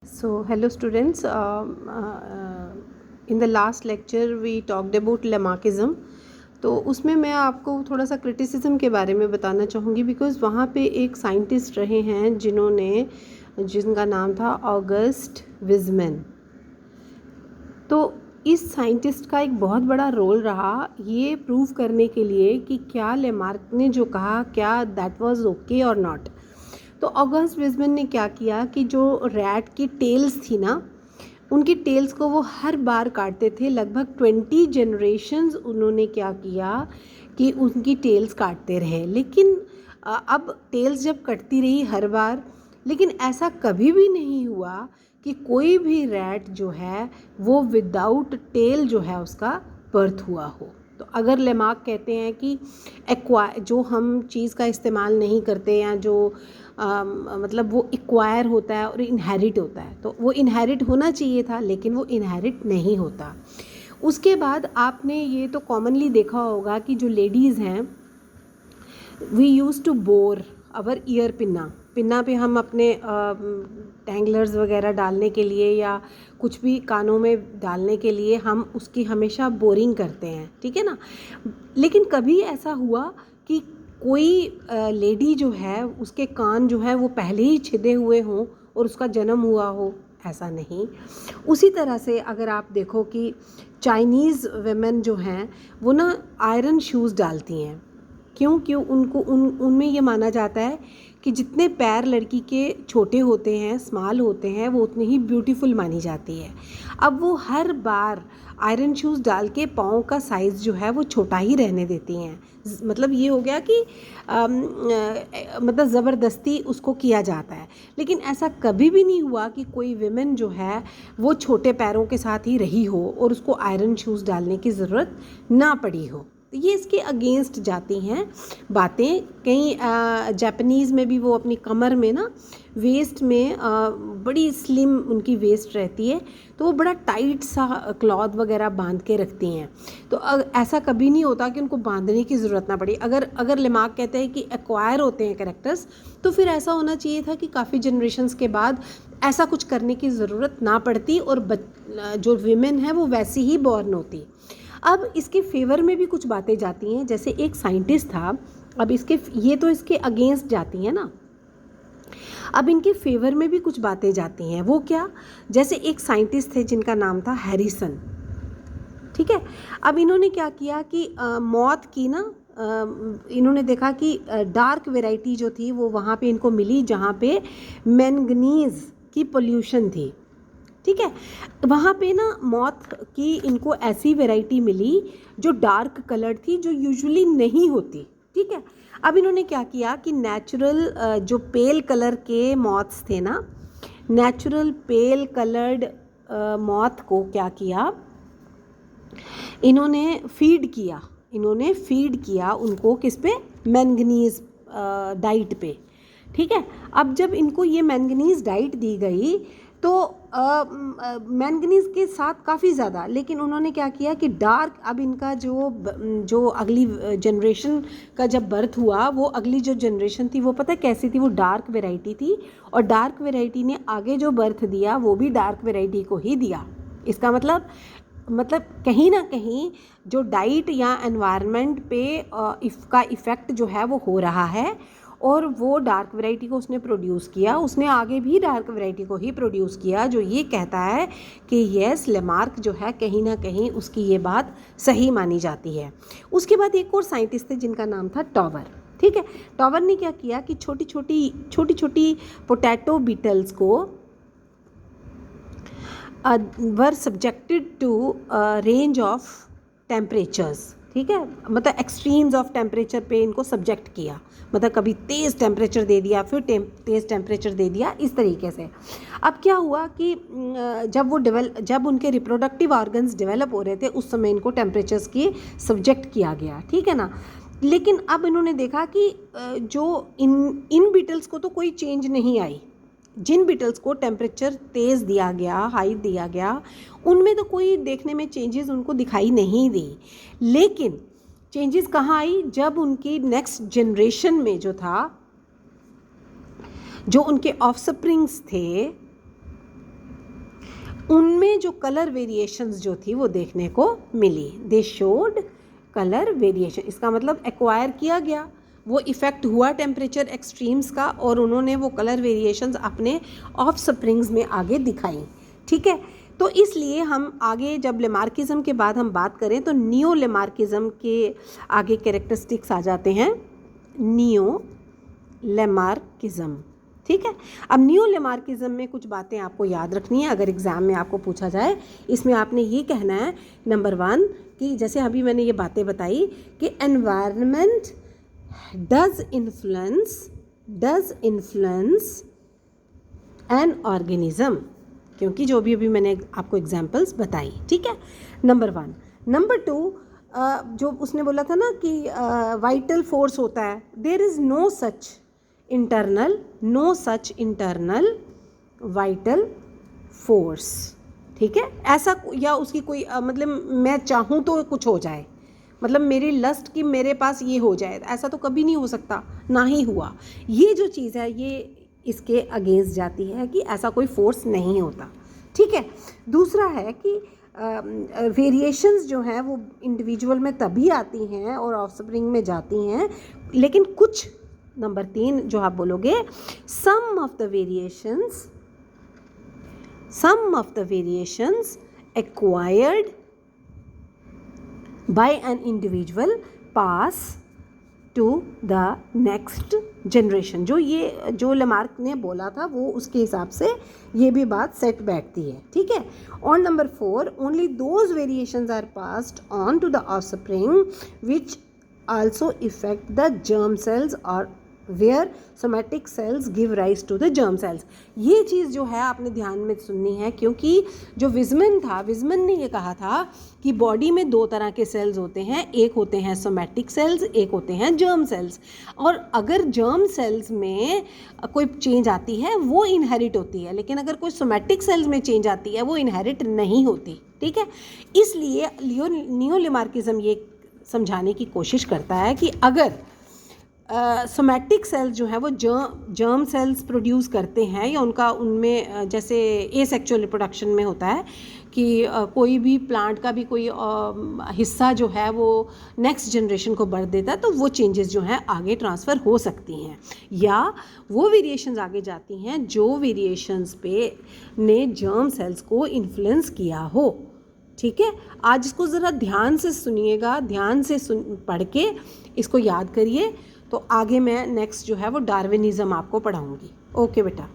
So, hello students. In the last lecture we talked about Lamarckism. तो उसमें मैं आपको थोड़ा सा क्रिटिसिज्म के बारे में बताना चाहूँगी बिकॉज़ वहाँ पे एक साइंटिस्ट रहे हैं जिनका नाम था ऑगस्ट विज़मैन। तो इस साइंटिस्ट का एक बहुत बड़ा रोल रहा ये प्रूव करने के लिए कि क्या लेमार्क ने जो कहा क्या दैट वाज ओके और नॉट। तो ऑगस्ट विज़मैन ने क्या किया कि जो रैट की टेल्स थी ना, उनकी टेल्स को वो हर बार काटते थे। लगभग 20 जनरेशन्स उन्होंने क्या किया कि उनकी टेल्स काटते रहे। लेकिन अब टेल्स जब कटती रही हर बार, लेकिन ऐसा कभी भी नहीं हुआ कि कोई भी रैट जो है वो विदाउट टेल जो है उसका बर्थ हुआ हो। तो अगर लेमार्क कहते हैं कि जो हम चीज़ का इस्तेमाल नहीं करते या जो मतलब वो एक्वायर होता है और इनहेरिट होता है, तो वो इनहेरिट होना चाहिए था लेकिन वो इनहेरिट नहीं होता। उसके बाद आपने ये तो कॉमनली देखा होगा कि जो लेडीज़ हैं we use to bore our ear pinna पे हम अपने टैंगलर्स वगैरह डालने के लिए या कुछ भी कानों में डालने के लिए हम उसकी हमेशा बोरिंग करते हैं, ठीक है ना। लेकिन कभी ऐसा हुआ कि कोई लेडी जो है उसके कान जो है वो पहले ही छिदे हुए हों और उसका जन्म हुआ हो? ऐसा नहीं। उसी तरह से अगर आप देखो कि चाइनीज़ वेमेन जो हैं वो ना आयरन शूज़ डालती हैं। क्यों उनमें ये माना जाता है कि जितने पैर लड़की के छोटे होते हैं, स्मॉल होते हैं, वो उतनी ही ब्यूटीफुल मानी जाती है। अब वो हर बार आयरन शूज़ डाल के पाँव का साइज़ जो है वो छोटा ही रहने देती हैं। मतलब ये हो गया कि मतलब ज़बरदस्ती उसको किया जाता है। लेकिन ऐसा कभी भी नहीं हुआ कि कोई विमेन जो है वो छोटे पैरों के साथ ही रही हो और उसको आयरन शूज़ डालने की ज़रूरत ना पड़ी हो। ये इसके अगेंस्ट जाती हैं बातें। कई जापानीज़ में भी वो अपनी कमर में ना वेस्ट में बड़ी स्लिम उनकी वेस्ट रहती है, तो वो बड़ा टाइट सा क्लॉथ वगैरह बांध के रखती हैं। तो ऐसा कभी नहीं होता कि उनको बांधने की ज़रूरत ना पड़ी। अगर लेमार्क कहते हैं कि एक्वायर होते हैं कैरेक्टर्स, तो फिर ऐसा होना चाहिए था कि काफ़ी जनरेशन्स के बाद ऐसा कुछ करने की ज़रूरत ना पड़ती और जो विमेन है वो वैसी ही बॉर्न होती। अब इसके फेवर में भी कुछ बातें जाती हैं। जैसे एक साइंटिस्ट था, अब ये तो इसके अगेंस्ट जाती हैं ना, अब इनके फेवर में भी कुछ बातें जाती हैं। वो क्या? जैसे एक साइंटिस्ट थे जिनका नाम था हैरिसन, ठीक है। अब इन्होंने क्या किया कि मौत की ना इन्होंने देखा कि डार्क वैरायटी जो थी वो वहाँ पे इनको मिली जहाँ पे मैंगनीज़ की पोल्यूशन थी, ठीक है। वहाँ पे ना मौत की इनको ऐसी वैरायटी मिली जो डार्क कलर थी, जो यूजुअली नहीं होती, ठीक है। अब इन्होंने क्या किया कि नेचुरल जो पेल कलर के मॉथ्स थे ना, नेचुरल पेल कलर्ड मॉथ को क्या किया, इन्होंने फीड किया उनको किस पे? मैंगनीज़ डाइट पे, ठीक है। अब जब इनको ये मैंगनीज़ डाइट दी गई तो मैंगनीज़ के साथ काफ़ी ज़्यादा, लेकिन उन्होंने क्या किया कि डार्क, अब इनका जो अगली जनरेशन का जब बर्थ हुआ, वो अगली जो जनरेशन थी वो पता है कैसी थी? वो डार्क वैरायटी थी, और डार्क वैरायटी ने आगे जो बर्थ दिया वो भी डार्क वैरायटी को ही दिया। इसका मतलब कहीं ना कहीं जो डाइट या एनवायरनमेंट पे इसका इफ़ेक्ट जो है वो हो रहा है, और वो डार्क वैरायटी को उसने प्रोड्यूस किया, उसने आगे भी डार्क वैरायटी को ही प्रोड्यूस किया, जो ये कहता है कि येस, लेमार्क जो है कहीं ना कहीं उसकी ये बात सही मानी जाती है। उसके बाद एक और साइंटिस्ट थे जिनका नाम था टॉवर, ठीक है। टॉवर ने क्या किया कि छोटी छोटी पोटैटो बीटल्स को were subjected to range of temperatures, ठीक है। मतलब एक्सट्रीम्स ऑफ टेम्परेचर पे इनको सब्जेक्ट किया, मतलब कभी तेज़ टेम्परेचर दे दिया, फिर तेज़ टेम्परेचर दे दिया, इस तरीके से। अब क्या हुआ कि जब उनके रिप्रोडक्टिव ऑर्गन्स डेवलप हो रहे थे उस समय इनको टेम्परेचर्स की सब्जेक्ट किया गया, ठीक है ना। लेकिन अब इन्होंने देखा कि जो इन बीटल्स को तो कोई चेंज नहीं आई। जिन बीटल्स को टेम्परेचर तेज़ दिया गया, हाई दिया गया, उनमें तो कोई देखने में चेंजेस उनको दिखाई नहीं दी। लेकिन चेंजेस कहाँ आई? जब उनकी नेक्स्ट जनरेशन में जो था, जो उनके ऑफस्प्रिंग्स थे, उनमें जो कलर वेरिएशंस जो थी वो देखने को मिली। दे शोड कलर वेरिएशन, इसका मतलब एक्वायर किया गया, वो इफ़ेक्ट हुआ टेम्परेचर एक्सट्रीम्स का, और उन्होंने वो कलर वेरिएशंस अपने ऑफ स्प्रिंग्स में आगे दिखाई। ठीक है, तो इसलिए हम आगे जब लेमार्किज्म के बाद हम बात करें तो नियो लेमार्किज्म के आगे कैरेक्टरिस्टिक्स आ जाते हैं नियो लेमार्किज्म। ठीक है, अब नियो लेमार्किज्म में कुछ बातें आपको याद रखनी है अगर एग्ज़ाम में आपको पूछा जाए। इसमें आपने ये कहना है नंबर 1 कि जैसे अभी मैंने ये बातें बताई कि environment does influence an organism, क्योंकि जो भी अभी मैंने आपको एग्जांपल्स बताई। ठीक है, नंबर 1। नंबर 2, जो उसने बोला था ना कि वाइटल फोर्स होता है, there is no such internal vital force. ठीक है, ऐसा या उसकी कोई मतलब मैं चाहूँ तो कुछ हो जाए, मतलब मेरी लस्ट कि मेरे पास ये हो जाए, ऐसा तो कभी नहीं हो सकता, ना ही हुआ। ये जो चीज़ है ये इसके अगेंस्ट जाती है कि ऐसा कोई फोर्स नहीं होता। ठीक है, दूसरा है कि वेरिएशंस जो हैं वो इंडिविजुअल में तभी आती हैं और ऑफस्प्रिंग में जाती हैं, लेकिन कुछ, नंबर 3 जो आप बोलोगे, some of the variations acquired by an individual pass to the next generation। जो लेमार्क ने बोला था वो उसके हिसाब से ये भी बात सेट बैठती है। ठीक है, और number 4, only those variations are passed on to the offspring which also effect the germ cells और where somatic cells give rise to the germ cells. ये चीज़ जो है आपने ध्यान में सुननी है, क्योंकि जो विजमन ने ये कहा था कि बॉडी में 2 तरह के सेल्स होते हैं, एक होते हैं सोमैटिक सेल्स, एक होते हैं जर्म सेल्स। और अगर जर्म सेल्स में कोई चेंज आती है वो इनहेरिट होती है, लेकिन अगर कोई सोमैटिक सेल्स में चेंज आती है वो इनहेरिट नहीं होती। ठीक है, इसलिए नियो लेमार्किज्म ये समझाने की कोशिश करता है कि अगर सोमैटिक सेल्स जो है वो जर्म सेल्स प्रोड्यूस करते हैं, या उनमें जैसे एसेक्सुअल रिप्रोडक्शन में होता है कि कोई भी प्लांट का भी कोई हिस्सा जो है वो नेक्स्ट जनरेशन को बर्थ देता है, तो वो चेंजेस जो हैं आगे ट्रांसफ़र हो सकती हैं, या वो वेरिएशंस आगे जाती हैं जो वेरिएशंस पे ने जर्म सेल्स को इन्फ्लुएंस किया हो। ठीक है, आज इसको ज़रा ध्यान से सुनिएगा, ध्यान से पढ़ के इसको याद करिए, तो आगे मैं नेक्स्ट जो है वो डार्विनिज़म आपको पढ़ाऊँगी। ओके बेटा।